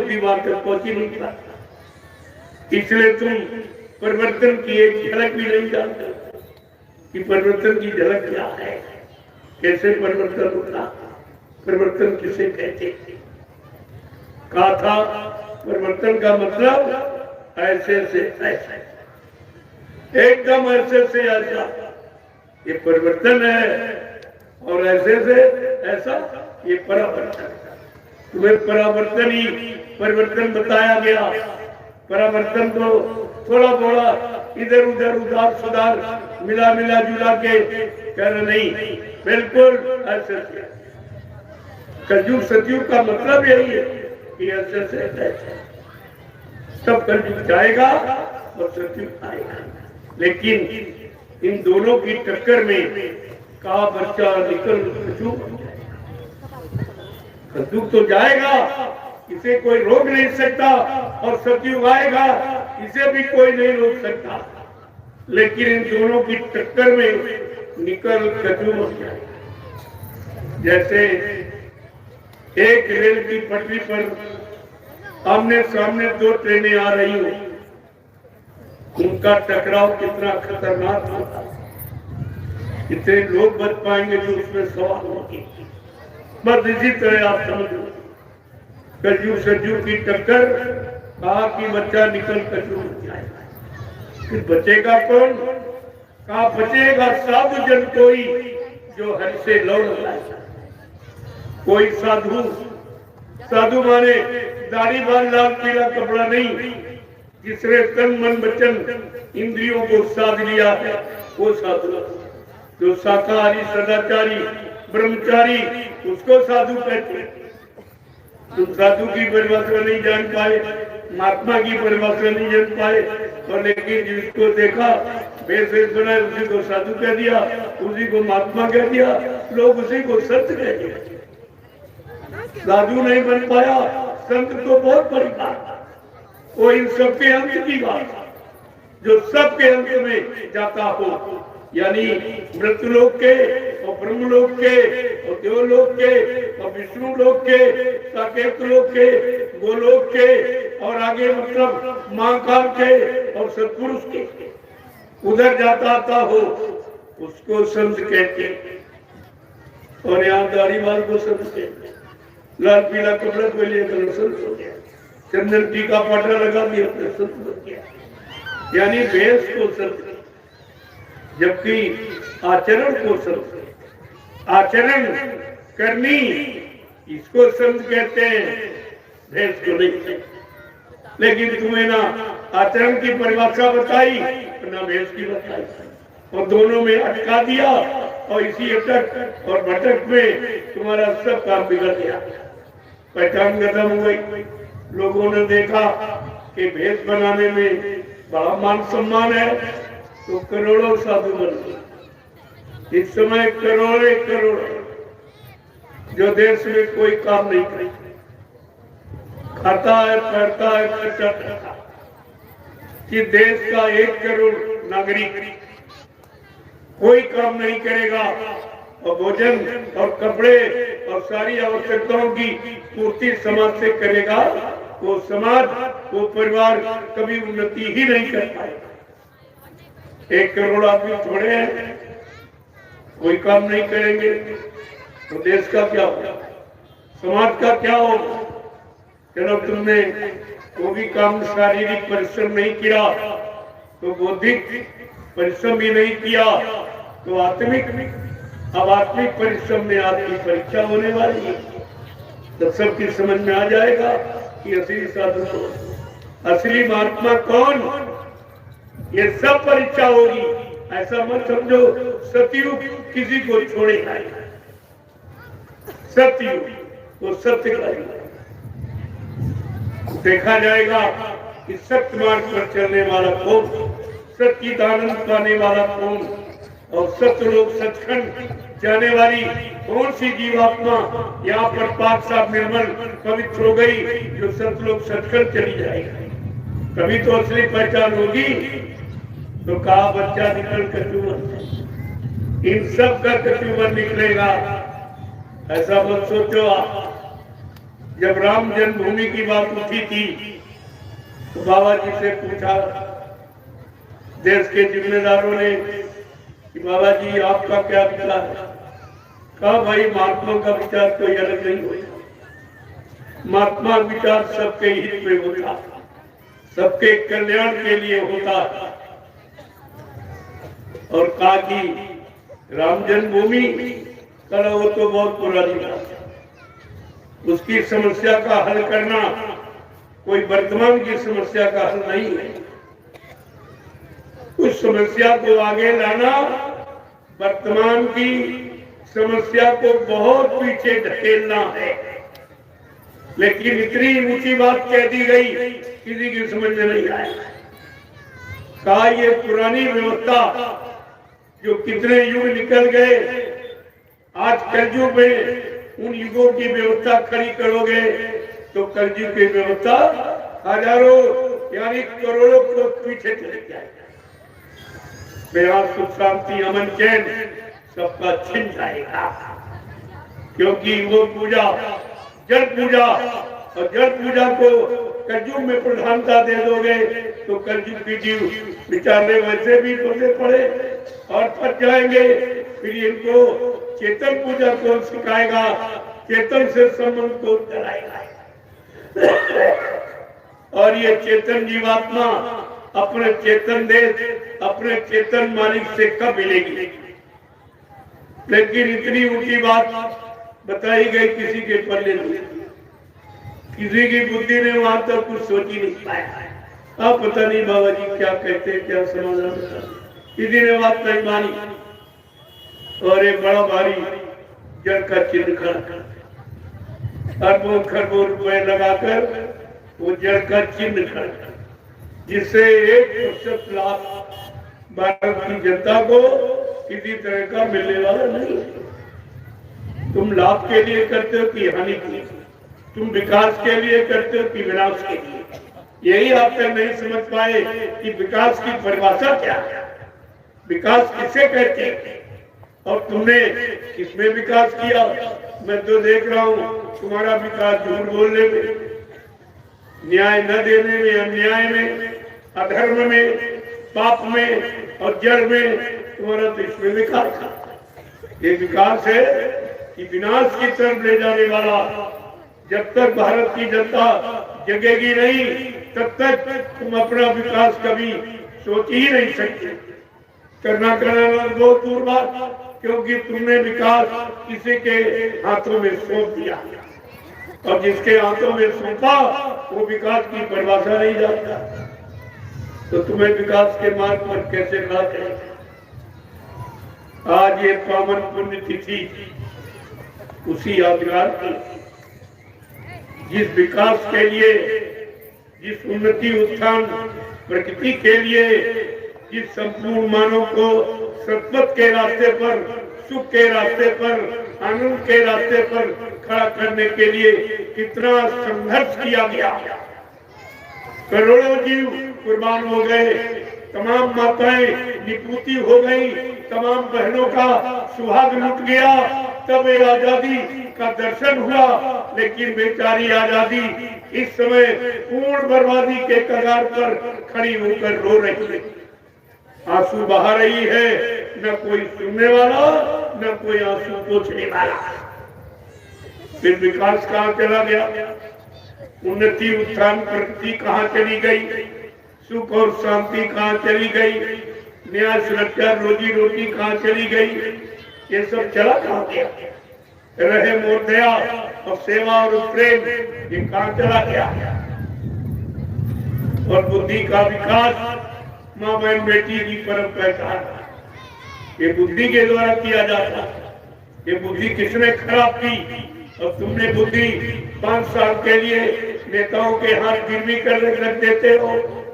बुद्धि वहां तक पहुंची नहीं पाती। इसलिए तुम परिवर्तन की एक झलक भी नहीं जानते कि परिवर्तन की झलक क्या है, कैसे परिवर्तन होता, परिवर्तन किसे कहते। कहा था परिवर्तन का मतलब ऐसे से ऐसा, एकदम ऐसे से ऐसा, ये परिवर्तन है। और ऐसे से ऐसा ये परावर्तन। तुम्हें परावर्तन ही परिवर्तन बताया गया। परावर्तन तो थोड़ा थोड़ा इधर उधर उधार सुधार मिला मिला जुला के कर नहीं, बिल्कुल ऐसे से। कलयुग सतयुग का मतलब यही है कि ऐसे से ऐसे सब कलयुग जाएगा और सतयुग आएगा। लेकिन इन दोनों की टक्कर में का बच्चा निकल कलयुग तो जाएगा, इसे कोई रोक नहीं सकता, और सतयुग आएगा, इसे भी कोई नहीं रोक सकता। लेकिन इन दोनों की टक्कर में निकल कलयुग हो जाएगा। जैसे एक रेल की पटरी पर आमने सामने दो ट्रेनें आ रही हो, उनका टकराव कितना खतरनाक होता है। कितने लोग बच पाएंगे जो उसमें सवाल होंगे। बस इसी तरह आप समझो, कलयुग सतयुग की टक्कर, कहा कि बच्चा निकल कलयुग जाएगा। फिर बचेगा कौन? कहा बचेगा साधु जन कोई जो हरि से लौट जाएगा। कोई साधु, साधु माने दाढ़ी बाल लाल पीला कपड़ा नहीं, जिसने तन मन वचन इंद्रियों को साध लिया है, वो साधु। जो शाकाहारी सदाचारी ब्रह्मचारी, उसको साधु कहते हैं। तुम साधु की परिभाषा नहीं जान पाए, महात्मा की परिभाषा नहीं जान पाए, और लेकिन जिसको देखा वेश बनाए उसी को साधु कह दिया, उसी को महात्मा कह दिया, लोग उसी को संत कह दिया। साधु नहीं बन पाया, संत तो बहुत बड़ी बात। वो इन सबके अंत की बात, जो सबके अंत में जाता हो, यानी मृत्युलोक के और ब्रह्मलोक के और देवलोक के और विष्णु लोक के, साकेत लोक के, गोलोक के, और आगे मतलब महाकाल के और सत्पुरुष के, उधर जाता आता हो, उसको संत कहते। और यहाँ दाढ़ी बाल को संत कहते, लाल पीला कपड़ा को लेकर संत हो गया, चंदन टीका पाटा लगा दिया तो संत बन गया, यानी वेश को संत। जबकि आचरण को संत, आचरण करनी, इसको संत कहते हैं, भेष को नहीं। लेकिन तुम्हें ना आचरण की परिभाषा बताई ना भेष की बताई, और दोनों में अटका दिया, और इसी अटक और भटक में तुम्हारा सब काम बिगड़ गया। पहचान खत्म हो गई। लोगों ने देखा कि भेष बनाने में बड़ा मान सम्मान है, तो करोड़ों साधु बन गए। इस समय करोड़े करोड़, जो देश में कोई काम नहीं करे, खाता है, पढ़ता है, खर्चा करता, कि देश का 1 करोड़ नागरिक कोई काम नहीं करेगा, और भोजन और कपड़े और सारी आवश्यकताओं की पूर्ति समाज से करेगा, वो समाज, वो परिवार कभी उन्नति ही नहीं कर पाएगा। 1 करोड़ आदमी थोड़े हैं, कोई काम नहीं करेंगे तो देश का क्या होगा, समाज का क्या होगा। चलो तुमने वो भी काम शारीरिक परिश्रम नहीं किया, तो बौद्धिक परिश्रम भी नहीं किया, तो आत्मिक, अब आत्मिक परिश्रम में आपकी परीक्षा होने वाली है। तब सबकी समझ में आ जाएगा कि असली साधु कौन, असली महात्मा कौन। ये सब परीक्षा होगी। ऐसा मत समझो सतयुग किसी को छोड़ेगा, सतयुग वो सत्य करेगा। देखा जाएगा कि सत्य मार्ग पर चलने वाला कौन, सत्य आनंद पाने वाला कौन, और सत्यलोक सचखंड जाने वाली कौन सी जीवात्मा यहाँ पर पाक साफ निर्मल पवित्र हो गई, जो सत्यलोक सचखंड चली जाएगी। कभी तो असली पहचान होगी। तो कहा बच्चा निकल कचूमर, इन सब का कचूमर निकलेगा। ऐसा मत सोचो आप, जब राम जन्मभूमि की बात उठी थी तो बाबा जी से पूछा देश के जिम्मेदारों ने कि बाबा जी आपका क्या विचार है? कहा भाई महात्मा का विचार कोई अलग नहीं होता, महात्मा विचार सबके हित में होता, सबके कल्याण के लिए होता। और कहा कि राम जन्मभूमि कहा वो तो बहुत पुरानी बात है, उसकी समस्या का हल करना कोई वर्तमान की समस्या का हल नहीं है। उस समस्या को आगे लाना वर्तमान की समस्या को बहुत पीछे धकेलना है। लेकिन इतनी ऊंची बात कह दी गई किसी की समझ में नहीं आया। कहा ये पुरानी व्यवस्था जो कितने युग निकल गए, आज कलयुग में उन युगों की व्यवस्था खड़ी करोगे तो कलयुग की व्यवस्था हजारों यानी करोड़ों को पीछे चले जाएगा। सुख शांति अमन चैन सबका छिन जाएगा, क्योंकि वो पूजा जड़ पूजा और जड़ पूजा को कलयुग में प्रधानता दे दोगे तो कलयुग की जीव बेचारे वैसे भी टूटे पड़े और फंस जाएंगे। फिर इनको चेतन पूजा कौन सिखाएगा, चेतन से संबंध कौन कराएगा? और ये चेतन जीवात्मा अपने चेतन देश अपने चेतन मालिक से कब मिलेगी? लेकिन इतनी ऊंची बात बताई गई किसी के पल्ले नहीं, किसी की बुद्धि ने वहां तक कुछ सोच ही नहीं पाया। अब पता नहीं बाबा जी क्या कहते क्या समाधान, किसी ने बात नहीं मानी और एक बड़ा भारी जड़ का चिन्ह खड़ा कर अरबों खरबों रुपए लगाकर वो जड़ का चिन्ह खड़ा, जिससे 1% लाभ भारत की जनता को किसी तरह का मिलने वाला नहीं है। तुम लाभ के लिए करते हो कि हानि के लिए, तुम विकास के लिए करते हो कि विनाश के लिए? यही आप तक नहीं समझ पाए कि विकास की परिभाषा क्या है, विकास किसे कहते हैं और तुमने किसमें विकास किया। मैं तो देख रहा हूँ तुम्हारा विकास झूठ बोलने में, न्याय न देने में, अन्याय में, अधर्म में, पाप में और जड़ में, तुम्हारा तो इसमें विकास था। ये विकास है कि विनाश की तरफ ले जाने वाला। जब तक भारत की जनता जगेगी नहीं तब तक तुम अपना विकास कभी सोच ही नहीं सकते। करना बहुत दूर बात, क्योंकि तुमने विकास किसी के हाथों में सौंप दिया और जिसके हाथों में सौंपा वो विकास की परिभाषा नहीं जानता, तो तुम्हें विकास के मार्ग पर कैसे लाते? आज ये पावन पुण्य तिथि उसी यादगार की, जिस विकास के लिए, जिस उन्नति उत्थान प्रकृति के लिए, जिस संपूर्ण मानव को सतपथ के रास्ते पर, सुख के रास्ते पर, आनंद के रास्ते पर खड़ा करने के लिए कितना संघर्ष किया गया। करोड़ों जीव कुर्बान हो गए, तमाम माताएं निपुती हो गई, तमाम बहनों का सुहाग लुट गया, तब ये आजादी का दर्शन हुआ। लेकिन बेचारी आजादी इस समय पूर्ण बर्बादी के कगार पर खड़ी होकर रो रही है, आंसू बहा रही है। न कोई सुनने वाला, न कोई आंसू पोंछने वाला। फिर विकास कहाँ चला गया? उन्नति उत्थान प्रगति कहाँ चली गई? सुख और शांति कहाँ चली गई? न्याय सुरक्षा रोजी रोटी कहाँ चली गई? ये सब चला कहाँ गया? रहे मोह दया और सेवा और प्रेम ये कहाँ चला गया? और बुद्धि का विकास, माँ बहन बेटी की परम पहचान, ये बुद्धि के द्वारा किया जाता। ये बुद्धि किसने खराब की? और तुमने बुद्धि 5 साल के लिए नेताओं के हाथ गिरवी कर रख देते हो।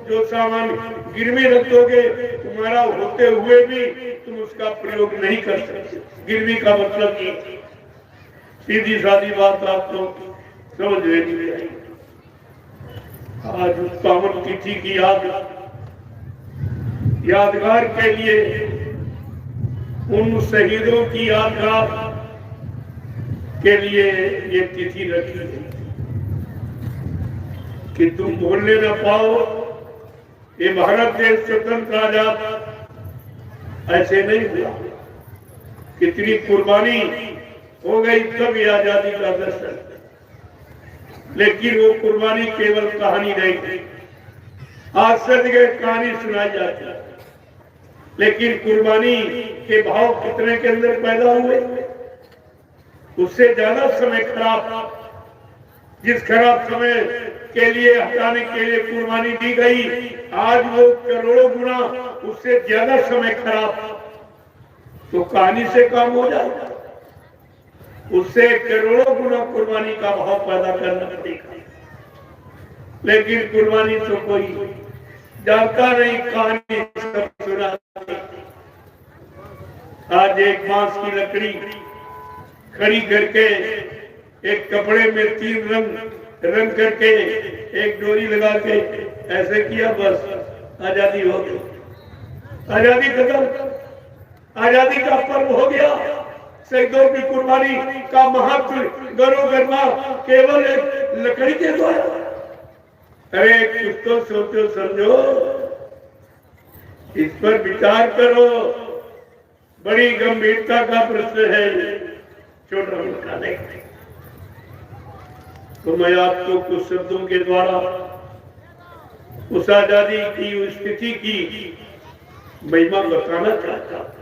जो सामान गिरवी रख दोगे तुम्हारा होते हुए भी तुम उसका प्रयोग नहीं कर सकते। गिरवी का मतलब ये, सीधी सादी बात आपको समझ लेनी चाहिए। आज उस पावन तिथि की यादगार के लिए, उन शहीदों की यादगार के लिए ये तिथि रखी गई। कि तुम बोलने न पाओ, ये भारत देश स्वतंत्र आजाद ऐसे नहीं हुआ। कितनी कुर्बानी हो गई तब ये आजादी का दर्शन। लेकिन वो कुर्बानी केवल कहानी नहीं थी, आज सच जगह कहानी सुनाई जाती है, लेकिन कुर्बानी के भाव कितने के अंदर पैदा हुए। उससे ज्यादा समय खराब, जिस खराब समय के लिए हटाने के लिए कुर्बानी दी गई, आज वो करोड़ों गुना उससे ज्यादा समय खराब, तो कहानी से काम हो जाएगा। उससे करोड़ों गुना कुर्बानी का भाव पैदा करना पड़ेगा। लेकिन कुर्बानी तो कोई जानता नहीं, कहानी सब सुनाती। आज एक बांस की लकड़ी खड़ी करके एक कपड़े में 3 रंग करके एक डोरी लगा के ऐसे किया, बस आजादी हो गई, आजादी खत्म, आजादी का पर्व हो गया। शहीदों की कुर्बानी का महत्व गौरव करना केवल एक लकड़ी के द्वारा। अरे कुछ तो सोचो समझो, इस पर विचार करो। बड़ी गंभीरता का प्रश्न है, छोटा मोटा नहीं। तो मैं आपको कुछ शब्दों के द्वारा उस आजादी की, उस स्थिति की महिमा बताना चाहता हूं।